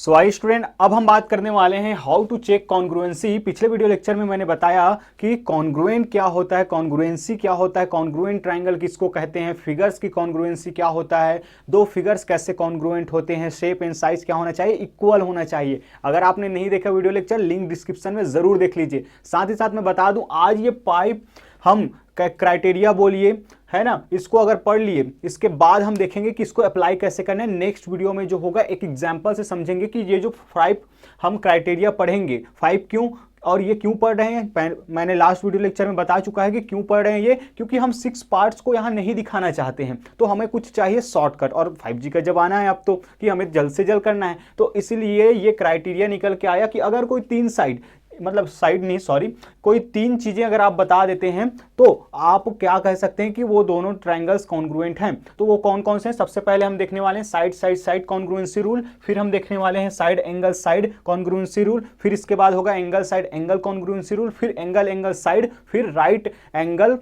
So I student, अब हम बात करने वाले हैं हाउ टू चेक कॉन्ग्रुएंसी। पिछले वीडियो लेक्चर में मैंने बताया कि कॉन्ग्रुएंट क्या होता है, कॉन्ग्रुएंसी क्या होता है, कॉन्ग्रुएंट ट्रायंगल किसको कहते हैं, फिगर्स की कॉन्ग्रुएंसी क्या होता है, दो फिगर्स कैसे कॉन्ग्रुएंट होते हैं, शेप एंड साइज क्या होना चाहिए, इक्वल होना चाहिए। अगर आपने नहीं देखा वीडियो लेक्चर, लिंक डिस्क्रिप्शन में जरूर देख लीजिए। साथ ही साथ मैं बता दूं, आज ये पाइप हम क्राइटेरिया बोलिए, है ना, इसको अगर पढ़ लिए, इसके बाद हम देखेंगे कि इसको अप्लाई कैसे करना है। नेक्स्ट वीडियो में जो होगा एक एग्जांपल से समझेंगे कि ये जो 5 हम क्राइटेरिया पढ़ेंगे, 5 क्यों और ये क्यों पढ़ रहे हैं। मैंने लास्ट वीडियो लेक्चर में बता चुका है कि क्यों पढ़ रहे हैं ये, क्योंकि हम 6 पार्ट्स को यहाँ नहीं दिखाना चाहते हैं, तो हमें कुछ चाहिए शॉर्टकट। और 5G का जमाना है अब तो कि हमें जल्द से जल्द करना है, तो इसलिए ये क्राइटेरिया निकल के आया कि अगर कोई 3 साइड, मतलब साइड नहीं सॉरी, कोई 3 चीजें अगर आप बता देते हैं तो आप क्या कह सकते हैं कि वो दोनों ट्रायंगल्स कॉन्ग्रुएंट हैं। तो वो कौन कौन से हैं? सबसे पहले हम देखने वाले हैं side side side congruency rule, फिर हम देखने वाले हैं side angle side congruency rule, फिर इसके बाद होगा angle side angle congruency rule, फिर एंगल एंगल साइड, फिर राइट एंगल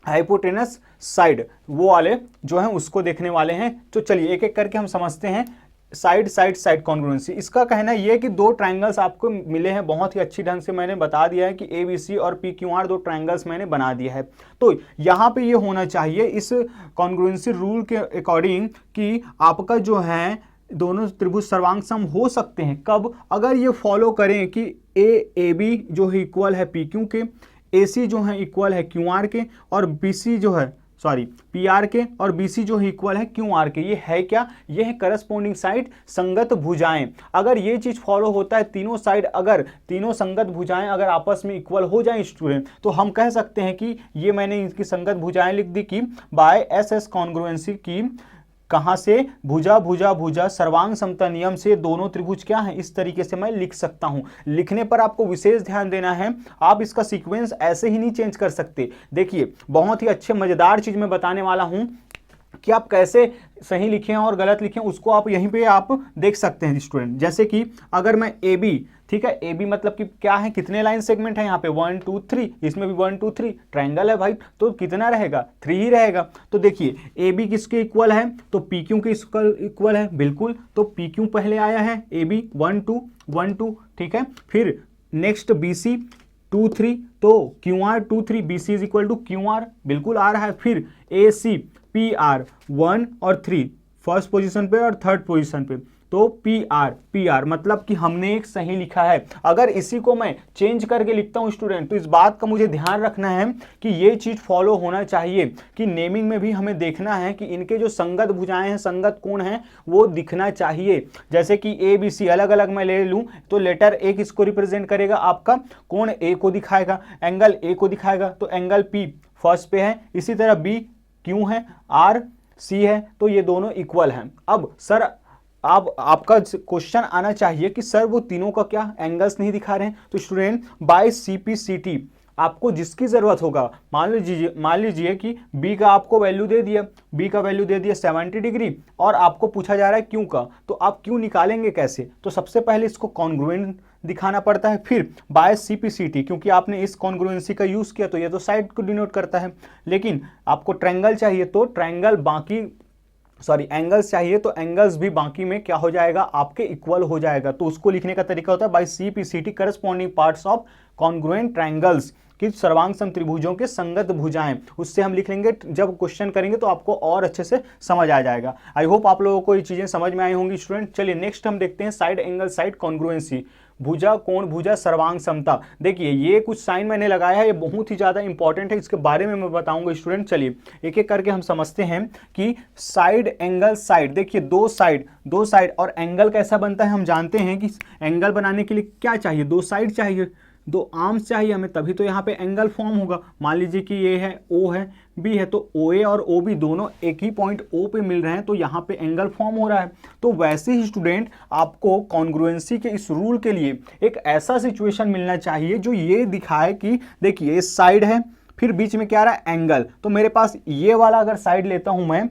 हाइपोटेनस साइड, वो वाले जो हैं उसको देखने वाले हैं। तो चलिए एक एक करके हम समझते हैं। साइड साइड साइड कॉन्ग्रुएंसी, इसका कहना यह है कि दो ट्रायंगल्स आपको मिले हैं, बहुत ही अच्छी ढंग से मैंने बता दिया है कि ABC और PQR दो ट्रायंगल्स मैंने बना दिया है। तो यहाँ पे ये होना चाहिए इस कॉन्ग्रुएंसी रूल के अकॉर्डिंग कि आपका जो है दोनों त्रिभुज सर्वांग सम हो सकते हैं। कब? अगर ये फॉलो करें कि AB जो है इक्वल है PQ के, AC जो है इक्वल है QR के, और BC जो है PR के, और BC जो है इक्वल है QR के। ये है क्या? ये है करस्पॉन्डिंग साइड संगत भुजाएं। अगर ये चीज फॉलो होता है, तीनों साइड अगर तीनों संगत भुजाएं अगर आपस में इक्वल हो जाएं स्टूडेंट, तो हम कह सकते हैं कि ये मैंने इनकी संगत भुजाएं लिख दी कि बाय SS कॉन्ग्रुएंसी की, कहां से? भुजा भुजा भुजा सर्वांग समता नियम से दोनों त्रिभुज क्या है, इस तरीके से मैं लिख सकता हूं। लिखने पर आपको विशेष ध्यान देना है, आप इसका सीक्वेंस ऐसे ही नहीं चेंज कर सकते। देखिए बहुत ही अच्छे मजेदार चीज मैं बताने वाला हूं कि आप कैसे सही लिखें और गलत लिखें, उसको आप यहीं पे आप देख सकते हैं स्टूडेंट। जैसे कि अगर मैं AB, ठीक है, AB मतलब कि क्या है, कितने लाइन सेगमेंट है यहाँ पे? 1 2 3, इसमें भी 1 2 3 ट्रायंगल है भाई, तो कितना रहेगा? 3 ही रहेगा। तो देखिए AB किसके इक्वल है? तो PQ के इक्वल है, बिल्कुल। तो PQ पहले आया है, AB 1 2 1 2, ठीक है। फिर नेक्स्ट BC 2 3, तो QR 2 3, BC is equal to QR, बिल्कुल आ रहा है। फिर AC PR 1 और 3 फर्स्ट पोजीशन पे और थर्ड पोजीशन पे, तो PR मतलब कि हमने एक सही लिखा है। अगर इसी को मैं चेंज करके लिखता हूं स्टूडेंट, तो इस बात का मुझे ध्यान रखना है कि ये चीज फॉलो होना चाहिए कि नेमिंग में भी हमें देखना है कि इनके जो संगत भुजाएं हैं, संगत कोण हैं, वो दिखना चाहिए। जैसे कि ABC अलग अलग मैं ले लूं, तो लेटर A किसको रिप्रेजेंट करेगा? आपका कोण A को दिखाएगा, एंगल A को दिखाएगा, तो एंगल P फर्स्ट पे है। इसी तरह B क्यों है, R C है, तो ये दोनों इक्वल हैं। अब सर अब आपका क्वेश्चन आना चाहिए कि सर वो तीनों का क्या एंगल्स नहीं दिखा रहे हैं? तो स्टूडेंट बाय CPCT आपको जिसकी जरूरत होगा, मान लीजिए कि B का आपको वैल्यू दे दिया, B का वैल्यू दे दिया 70 डिग्री, और आपको पूछा जा रहा है क्यों का, तो आप क्यों निकालेंगे कैसे? तो सबसे पहले इसको कॉन्ग्रुएंट दिखाना पड़ता है, फिर बाय CPCT, क्योंकि आपने इस कॉन्ग्रुएंसी का यूज किया तो ये तो साइड को डिनोट करता है, लेकिन आपको ट्रायंगल चाहिए तो ट्रायंगल बाकी एंगल्स चाहिए तो एंगल्स भी बाकी में क्या हो जाएगा? आपके इक्वल हो जाएगा। तो उसको लिखने का तरीका होता है by CPCT, corresponding parts of congruent triangles, कि सर्वांग सम त्रिभुजों के संगत भुजाएं। उससे हम लिख लेंगे, जब क्वेश्चन करेंगे तो आपको और अच्छे से समझ आ जाएगा। आई होप आप लोगों को ये चीजें समझ में आई होंगी स्टूडेंट। चलिए नेक्स्ट हम देखते हैं साइड एंगल साइड कॉन्ग्रुएंसी, भुजा कोण भुजा सर्वांग समता। देखिए ये कुछ साइन मैंने लगाया है, ये बहुत ही ज्यादा इंपॉर्टेंट है, इसके बारे में मैं बताऊंगा स्टूडेंट। चलिए एक एक करके हम समझते हैं कि साइड एंगल साइड, देखिए दो साइड और एंगल कैसा बनता है हम जानते हैं कि एंगल बनाने के लिए क्या चाहिए? दो साइड चाहिए, दो आर्म्स चाहिए हमें, तभी तो यहाँ पे एंगल फॉर्म होगा। मान लीजिए कि ये है O है, B है, तो OA और OB दोनों एक ही पॉइंट O पे मिल रहे हैं, तो यहाँ पे एंगल फॉर्म हो रहा है। तो वैसे ही स्टूडेंट आपको कॉन्ग्रुएंसी के इस रूल के लिए एक ऐसा सिचुएशन मिलना चाहिए जो ये दिखाए कि देखिए ये साइड है, फिर बीच में क्या आ रहा है? एंगल। तो मेरे पास ये वाला अगर साइड लेता हूं मैं,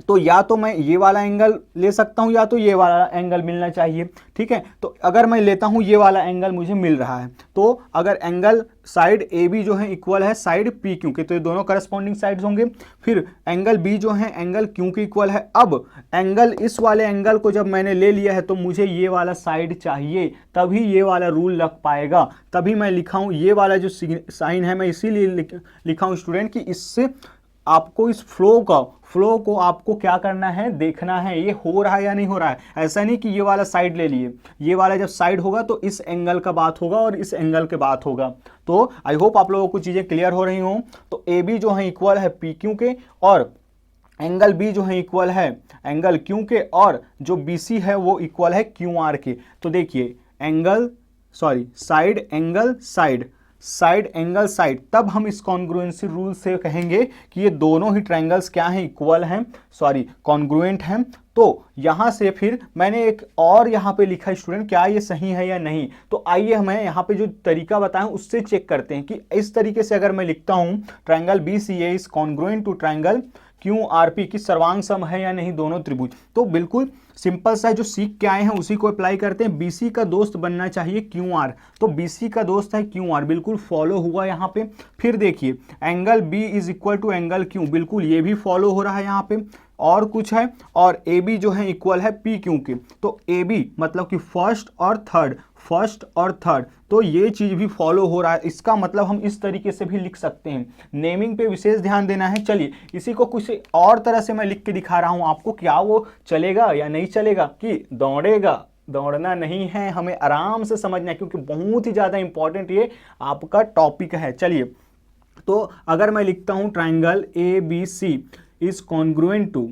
तो या तो मैं ये वाला एंगल ले सकता हूं या तो ये वाला एंगल मिलना चाहिए, ठीक है। तो अगर मैं लेता हूं ये वाला एंगल मुझे मिल रहा है, तो अगर एंगल साइड ए बी जो है इक्वल है साइड पी क्यू के, तो ये दोनों करस्पॉन्डिंग साइड्स होंगे। फिर एंगल बी जो है एंगल क्यू के इक्वल है। अब एंगल, इस वाले एंगल को जब मैंने ले लिया है तो मुझे ये वाला साइड चाहिए, तभी ये वाला रूल लग पाएगा। तभी मैं लिखा हूं ये वाला जो साइन है, मैं इसीलिए लिखा हूं स्टूडेंट कि इससे आपको इस फ्लो को आपको क्या करना है, देखना है ये हो रहा है या नहीं हो रहा है। ऐसा नहीं कि ये वाला साइड ले लिए, ये वाला जब साइड होगा तो इस एंगल का बात होगा और इस एंगल के बात होगा। तो आई होप आप लोगों को चीजें क्लियर हो रही हों। तो ए बी जो है इक्वल है पी क्यू के, और एंगल बी जो है इक्वल है एंगल क्यू के, और जो बी सी है वो इक्वल है क्यू आर के। तो देखिए side angle side angle side, तब हम इस कॉन्ग्रुएंसी रूल से कहेंगे कि ये दोनों ही ट्रायंगल्स क्या हैं, इक्वल हैं, कॉन्ग्रुएंट हैं। तो यहां से फिर मैंने एक और यहां पे लिखा स्टूडेंट, क्या ये सही है या नहीं। तो आइए हमें यहां पे जो तरीका बताएं उससे चेक करते हैं कि इस तरीके से अगर मैं लिखता हूं triangle B C A is congruent to triangle Q R P की सर्वांग सम है या नहीं दोनों त्रिभुज। तो बिल्कुल सिंपल सा जो सीख के आए हैं उसी को अप्लाई करते हैं। बीसी का दोस्त बनना चाहिए क्यू आर, तो बीसी का दोस्त है क्यू आर, बिल्कुल फॉलो हुआ यहाँ पे। फिर देखिए angle B is equal to angle Q, बिल्कुल ये भी फॉलो हो रहा है यहाँ पे। और कुछ है, और ए बी जो है इक्वल है पी क्यू के, तो ए बी मतलब कि फर्स्ट और थर्ड, तो ये चीज भी फॉलो हो रहा है। इसका मतलब हम इस तरीके से भी लिख सकते हैं। नेमिंग पे विशेष ध्यान देना है। चलिए इसी को कुछ और तरह से मैं लिख के दिखा रहा हूं आपको, क्या वो चलेगा या नहीं चलेगा, कि दौड़ना नहीं है, हमें आराम से समझना है, क्योंकि बहुत ही ज्यादा इंपॉर्टेंट ये आपका टॉपिक है। चलिए, तो अगर मैं लिखता हूं triangle A B C is congruent to,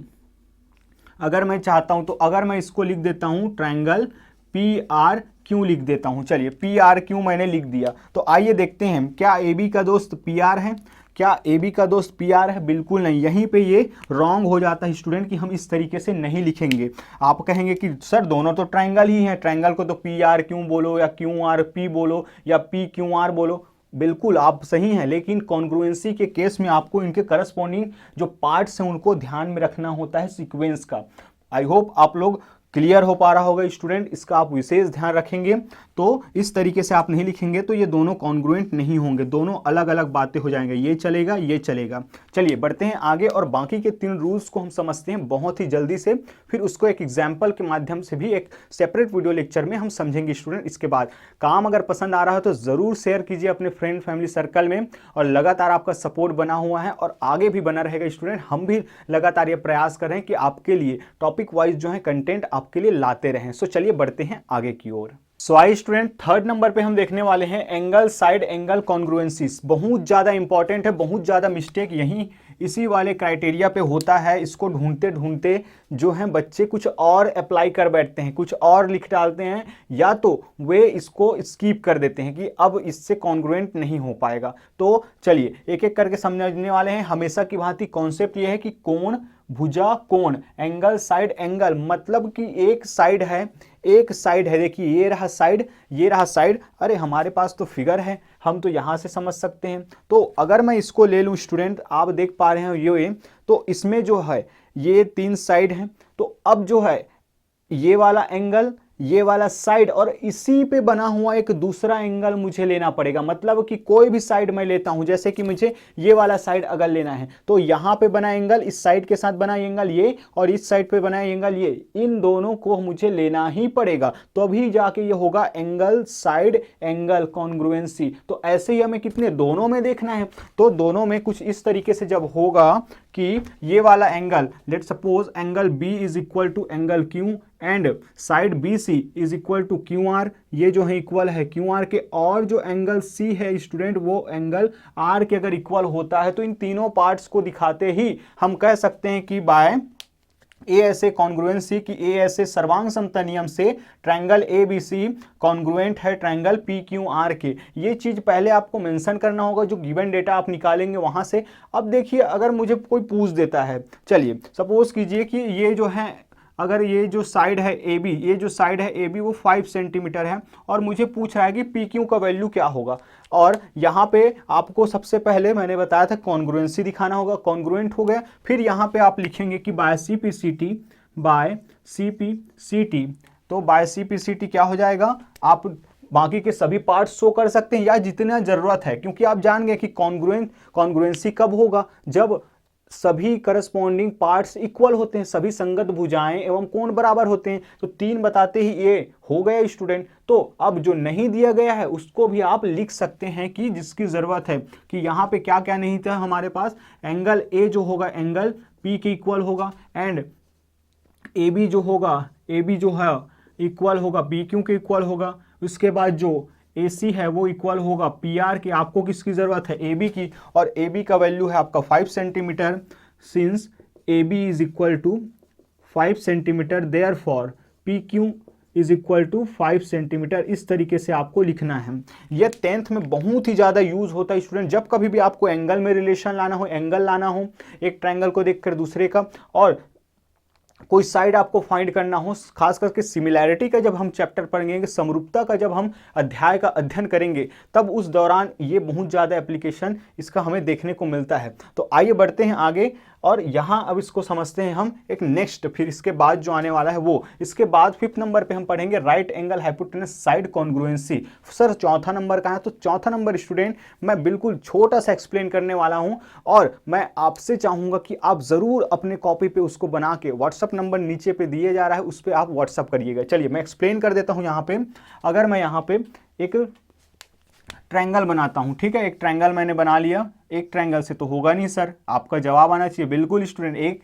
अगर मैं चाहता हूं तो अगर मैं इसको लिख देता हूं ट्राइंगल पी आर क्यू लिख देता हूं। चलिए पी आर क्यू मैंने लिख दिया, तो आइए देखते हैं क्या ए बी का दोस्त पी आर है, क्या ए बी का दोस्त पी आर है। बिल्कुल नहीं, यहीं पे ये रॉन्ग हो जाता है स्टूडेंट कि हम इस तरीके से नहीं लिखेंगे। आप कहेंगे कि सर दोनों तो ट्राइंगल ही हैं, ट्राइंगल को तो पी आर क्यू बोलो या क्यू आर पी बोलो या पी क्यू आर बोलो। बिल्कुल आप सही हैं, लेकिन कॉन्ग्रुएंसी के केस में आपको इनके करस्पॉन्डिंग जो पार्ट्स हैं उनको ध्यान में रखना होता है सीक्वेंस का। आई होप आप लोग क्लियर हो पा रहा होगा स्टूडेंट, इसका आप विशेष ध्यान रखेंगे। तो इस तरीके से आप नहीं लिखेंगे तो ये दोनों कॉन्ग्रुएंट नहीं होंगे, दोनों अलग अलग बातें हो जाएंगे, ये चलेगा ये चलेगा। चलिए बढ़ते हैं आगे और बाकी के 3 रूल्स को हम समझते हैं बहुत ही जल्दी से, फिर उसको एक एग्जाम्पल के माध्यम से भी एक सेपरेट वीडियो लेक्चर में हम समझेंगे स्टूडेंट। इसके बाद काम अगर पसंद आ रहा है तो ज़रूर शेयर कीजिए अपने फ्रेंड फैमिली सर्कल में, और लगातार आपका सपोर्ट बना हुआ है और आगे भी बना रहेगा स्टूडेंट। हम भी लगातार ये प्रयास कर रहे हैं कि आपके लिए टॉपिक वाइज जो है कंटेंट आपके लिए लाते रहें। सो चलिए बढ़ते हैं आगे की ओर। सो आई स्टूडेंट, 3rd नंबर पे हम देखने वाले हैं एंगल साइड एंगल कॉन्ग्रुएंसीज। बहुत ज़्यादा इंपॉर्टेंट है, बहुत ज़्यादा मिस्टेक यही इसी वाले क्राइटेरिया पे होता है। इसको ढूंढते ढूंढते जो है बच्चे कुछ और अप्लाई कर बैठते हैं, कुछ और लिख डालते हैं, या तो वे इसको स्किप कर देते हैं कि अब इससे कॉन्ग्रुएंट नहीं हो पाएगा। तो चलिए एक एक करके समझने वाले हैं। हमेशा की भांति कॉन्सेप्ट ये है कि कोण भुजा कोण, एंगल साइड एंगल, मतलब कि एक साइड है, देखिए ये रहा साइड, ये रहा साइड। अरे हमारे पास तो फिगर है, हम तो यहां से समझ सकते हैं। तो अगर मैं इसको ले लूं स्टूडेंट, आप देख पा रहे हैं ये, तो इसमें जो है ये 3 साइड हैं। तो अब जो है ये वाला एंगल, ये वाला साइड, और इसी पे बना हुआ एक दूसरा एंगल मुझे लेना पड़ेगा। मतलब कि कोई भी साइड मैं लेता हूं, जैसे कि मुझे ये वाला साइड अगर लेना है तो यहां पे बना एंगल, इस साइड के साथ बना एंगल ये, और इस साइड पे बना एंगल ये, इन दोनों को मुझे लेना ही पड़ेगा, तो अभी जाके ये होगा एंगल साइड एंगल कॉन्ग्रुएंसी। तो ऐसे ही हमें कितने, दोनों में देखना है। तो दोनों में कुछ इस तरीके से जब होगा कि ये वाला angle, let suppose angle B is equal to angle Q and side B C is equal to Q R, ये जो है इक्वल है क्यू आर के, और जो एंगल सी है स्टूडेंट वो एंगल आर के अगर इक्वल होता है तो इन तीनों पार्ट्स को दिखाते ही हम कह सकते हैं कि बाय ए ऐसे कॉन्ग्रुएंसी, कि ए ऐसे सर्वांग समता नियम से triangle A B C congruent है ट्रायंगल पी क्यू आर के। ये चीज पहले आपको मेंशन करना होगा, जो गिवन डेटा आप निकालेंगे वहां से। अब देखिए अगर मुझे कोई पूछ देता है, चलिए सपोज कीजिए कि ये जो है अगर ये जो साइड है ए बी, ये जो साइड है ए बी वो 5 सेंटीमीटर है और मुझे पूछ रहा है कि पी क्यू का वैल्यू क्या होगा। और यहाँ पे आपको सबसे पहले मैंने बताया था कॉन्ग्रुएंसी दिखाना होगा, कॉन्ग्रुएंट हो गया। फिर यहाँ पे आप लिखेंगे कि by C P C T, by C P C T. तो by C P C T क्या हो जाएगा, आप बाकी के सभी पार्ट शो कर सकते हैं या जितना जरूरत है, क्योंकि आप जान गए कि कॉन्ग्रुएंसी कब होगा, जब सभी करस्पॉन्डिंग पार्ट्स इक्वल होते हैं, सभी संगत भुजाएं एवं कोण बराबर होते हैं। तो 3 बताते ही ये हो गया स्टूडेंट। तो अब जो नहीं दिया गया है उसको भी आप लिख सकते हैं कि जिसकी जरूरत है कि यहाँ पे क्या क्या नहीं था हमारे पास, एंगल ए जो होगा एंगल पी के इक्वल होगा, एंड ए बी जो होगा, ए बी जो है इक्वल होगा पी क्यू के इक्वल होगा। उसके बाद जो ए सी है वो इक्वल होगा पी आर की। आपको किसकी जरूरत है, ए बी की, और ए बी का वैल्यू है आपका 5 centimetre. Since A B is equal to 5 centimetre therefore P Q is equal to 5 centimetre. इस तरीके से आपको लिखना है। यह 10th में बहुत ही ज़्यादा यूज होता है स्टूडेंट, जब कभी भी आपको एंगल में रिलेशन लाना हो, एंगल लाना हो एक ट्रायंगल को देखकर दूसरे का, और कोई साइड आपको फाइंड करना हो, खास करके सिमिलैरिटी का जब हम चैप्टर पढ़ेंगे, समरूपता का जब हम अध्याय का अध्ययन करेंगे, तब उस दौरान ये बहुत ज़्यादा एप्लीकेशन इसका हमें देखने को मिलता है। तो आइए बढ़ते हैं आगे, और यहाँ अब इसको समझते हैं हम एक नेक्स्ट, फिर इसके बाद जो आने वाला है वो, इसके बाद 5th नंबर पे हम पढ़ेंगे right angle hypotenuse side congruency. Sir चौथा नंबर का है, तो चौथा नंबर स्टूडेंट मैं बिल्कुल छोटा सा एक्सप्लेन करने वाला हूँ, और मैं आपसे चाहूँगा कि आप ज़रूर अपने कॉपी पे उसको बना के, व्हाट्सअप नंबर नीचे पे दिए जा रहा है उस पर आप व्हाट्सअप करिएगा। चलिए मैं एक्सप्लेन कर देता हूँ। यहाँ पे अगर मैं यहाँ पे एक ट्रायंगल बनाता हूं, ठीक है, एक ट्रायंगल मैंने बना लिया। एक ट्रायंगल से तो होगा नहीं सर, आपका जवाब आना चाहिए बिल्कुल स्टूडेंट, एक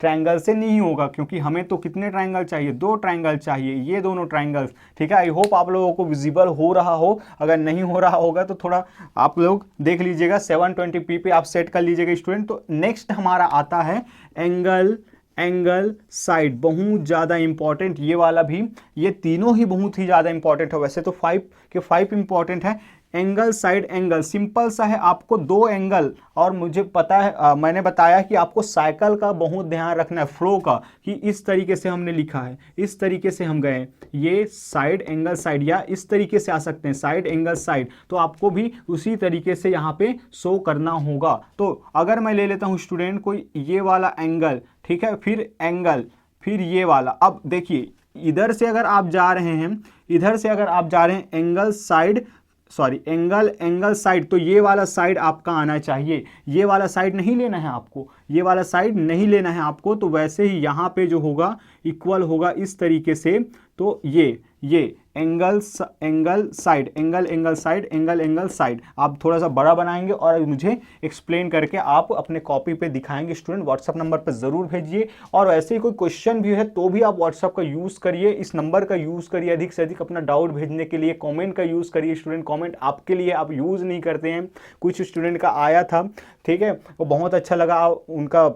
ट्रायंगल से नहीं होगा, क्योंकि हमें तो कितने ट्रायंगल चाहिए, 2 ट्रायंगल चाहिए, ये दोनों ट्रायंगल्स, ठीक है। आई होप आप लोगों को विजिबल हो रहा हो, अगर नहीं हो रहा होगा तो थोड़ा आप लोग देख लीजिएगा, 720p पे आप सेट कर लीजिएगा स्टूडेंट। तो नेक्स्ट हमारा आता है एंगल साइड, बहुत ज़्यादा इंपॉर्टेंट ये वाला भी, ये तीनों ही बहुत ही ज़्यादा इंपॉर्टेंट है। वैसे तो 5 के 5 इंपॉर्टेंट है। एंगल साइड एंगल सिंपल सा है, आपको 2 एंगल, और मुझे पता है मैंने बताया कि आपको साइकिल का बहुत ध्यान रखना है, फ्लो का, कि इस तरीके से हमने लिखा है, इस तरीके से हम गए, ये साइड एंगल साइड, या इस तरीके से आ सकते हैं साइड एंगल साइड, तो आपको भी उसी तरीके से यहाँ पे शो करना होगा। तो अगर मैं ले लेता हूँ स्टूडेंट कोई ये वाला एंगल, ठीक है, फिर एंगल, फिर ये वाला, अब देखिए इधर से अगर आप जा रहे हैं, इधर से अगर आप जा रहे हैं angle side, sorry angle side, तो ये वाला साइड आपका आना चाहिए, ये वाला साइड नहीं लेना है आपको, ये वाला साइड नहीं लेना है आपको। तो वैसे ही यहाँ पे जो होगा इक्वल होगा इस तरीके से। तो ये एंगल साइड, एंगल साइड आप थोड़ा सा बड़ा बनाएंगे और मुझे एक्सप्लेन करके आप अपने कॉपी पे दिखाएंगे स्टूडेंट। व्हाट्सअप नंबर पे ज़रूर भेजिए, और वैसे ही कोई क्वेश्चन भी है तो भी आप व्हाट्सअप का यूज़ करिए, इस नंबर का यूज़ करिए अधिक से अधिक अपना डाउट भेजने के लिए। कॉमेंट का यूज़ करिए स्टूडेंट, कॉमेंट आपके लिए आप यूज़ नहीं करते हैं। कुछ स्टूडेंट का आया था, ठीक है, वो बहुत अच्छा लगा उनका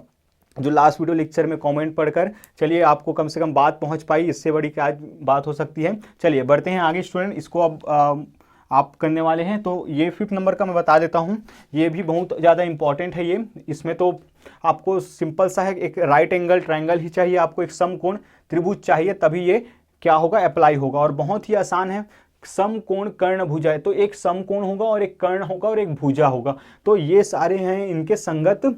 जो लास्ट वीडियो लेक्चर में कमेंट पढ़कर। चलिए आपको कम से कम बात पहुंच पाई, इससे बड़ी क्या बात हो सकती है। चलिए बढ़ते हैं आगे स्टूडेंट, इसको अब आप करने वाले हैं। तो ये 5th नंबर का मैं बता देता हूं, ये भी बहुत ज़्यादा इंपॉर्टेंट है ये। इसमें तो आपको सिंपल सा है, एक राइट एंगल ट्रायंगल ही चाहिए, आपको एक समकोण त्रिभुज चाहिए, तभी ये क्या होगा, अप्लाई होगा। और बहुत ही आसान है, समकोण कर्ण भुजा है, तो एक समकोण होगा और एक कर्ण होगा और एक भुजा होगा। तो ये सारे हैं इनके संगत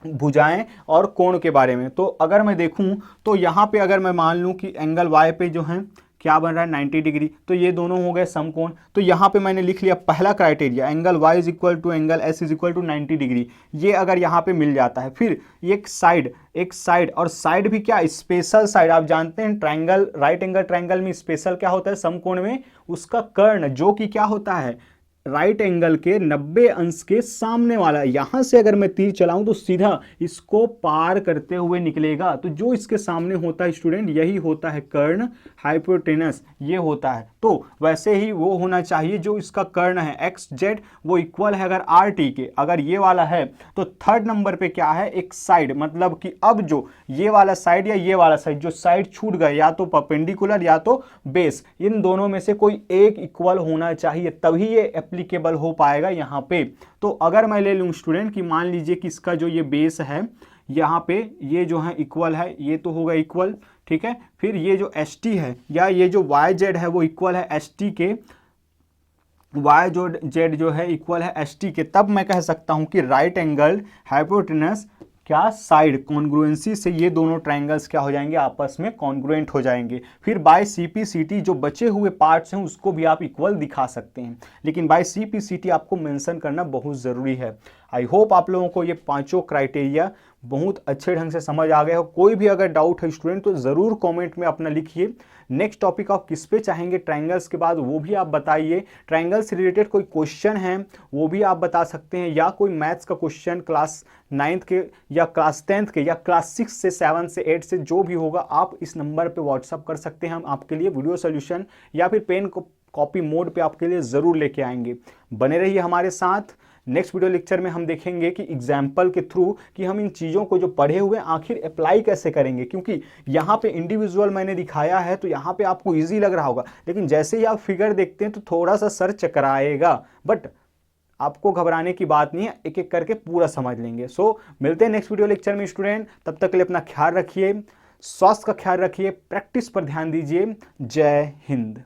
भुजाएं और कोण के बारे में। तो अगर मैं देखूं तो यहाँ पे अगर मैं मान लूं कि एंगल वाई पे जो है क्या बन रहा है 90 डिग्री, तो ये दोनों हो गए समकोण। तो यहाँ पे मैंने लिख लिया पहला criteria, angle y is equal to angle s is equal to 90 degree. ये अगर यहाँ पे मिल जाता है, फिर एक साइड, और साइड भी क्या, स्पेशल साइड। आप जानते हैं ट्रायंगल, राइट एंगल ट्रायंगल में स्पेशल क्या होता है, समकोण में उसका कर्ण, जो कि क्या होता है, राइट एंगल के 90 अंश के सामने वाला। यहां से अगर मैं तीर चलाऊं तो सीधा इसको पार करते हुए निकलेगा। तो जो इसके सामने होता है स्टूडेंट, यही होता है कर्ण हाइपोटेनस, ये होता है। तो वैसे ही वो होना चाहिए जो इसका कर्ण है एक्स जेड, वो इक्वल है अगर आर टी के। अगर ये वाला है तो 3rd नंबर पे क्या है, एक साइड, मतलब कि अब जो ये वाला साइड या ये वाला साइड, जो साइड छूट गए, या तो परपेंडिकुलर या तो बेस, इन दोनों में से कोई एक इक्वल होना चाहिए, तभी ये एप्लीकेबल हो पाएगा यहाँ पे। तो अगर मैं ले लूँ स्टूडेंट कि मान लीजिए कि इसका जो ये बेस है यहाँ पे, ये जो है इक्वल है, ये तो होगा इक्वल, ठीक है। फिर ये जो एस टी है या ये जो वाई जेड है वो इक्वल है एस टी के, वाई जो जेड जो है इक्वल है एस टी के, तब मैं कह सकता हूं कि राइट एंगल हाइपोटेनस क्या साइड कॉन्ग्रुएंसी से ये दोनों ट्रायंगल्स क्या हो जाएंगे, आपस में कॉन्ग्रुएंट हो जाएंगे। फिर बाय सीपी सीटी जो बचे हुए पार्ट्स हैं उसको भी आप इक्वल दिखा सकते हैं, लेकिन बाय सीपी सीटी आपको मेंशन करना बहुत ज़रूरी है। आई होप आप लोगों को ये पांचों क्राइटेरिया बहुत अच्छे ढंग से समझ आ गए हो। कोई भी अगर डाउट है स्टूडेंट तो ज़रूर कमेंट में अपना लिखिए। नेक्स्ट टॉपिक आप किस पे चाहेंगे ट्रायंगल्स के बाद वो भी आप बताइए। ट्रायंगल से रिलेटेड कोई क्वेश्चन है वो भी आप बता सकते हैं, या कोई मैथ्स का क्वेश्चन क्लास 9th के या क्लास 10th के या क्लास 6 से 7 से 8 से जो भी होगा आप इस नंबर पे व्हाट्सअप कर सकते हैं। हम आपके लिए वीडियो सोल्यूशन या फिर पेन कॉपी मोड पे आपके लिए ज़रूर लेके आएंगे। बने रहिए हमारे साथ। नेक्स्ट वीडियो लेक्चर में हम देखेंगे कि एग्जाम्पल के थ्रू कि हम इन चीज़ों को जो पढ़े हुए आखिर अप्लाई कैसे करेंगे, क्योंकि यहाँ पे इंडिविजुअल मैंने दिखाया है तो यहाँ पे आपको इजी लग रहा होगा, लेकिन जैसे ही आप फिगर देखते हैं तो थोड़ा सा सर चकराएगा, बट आपको घबराने की बात नहीं है, एक एक करके पूरा समझ लेंगे। सो मिलते हैं नेक्स्ट वीडियो लेक्चर में स्टूडेंट, तब तक के लिए अपना ख्याल रखिए, स्वास्थ्य का ख्याल रखिए, प्रैक्टिस पर ध्यान दीजिए। जय हिंद।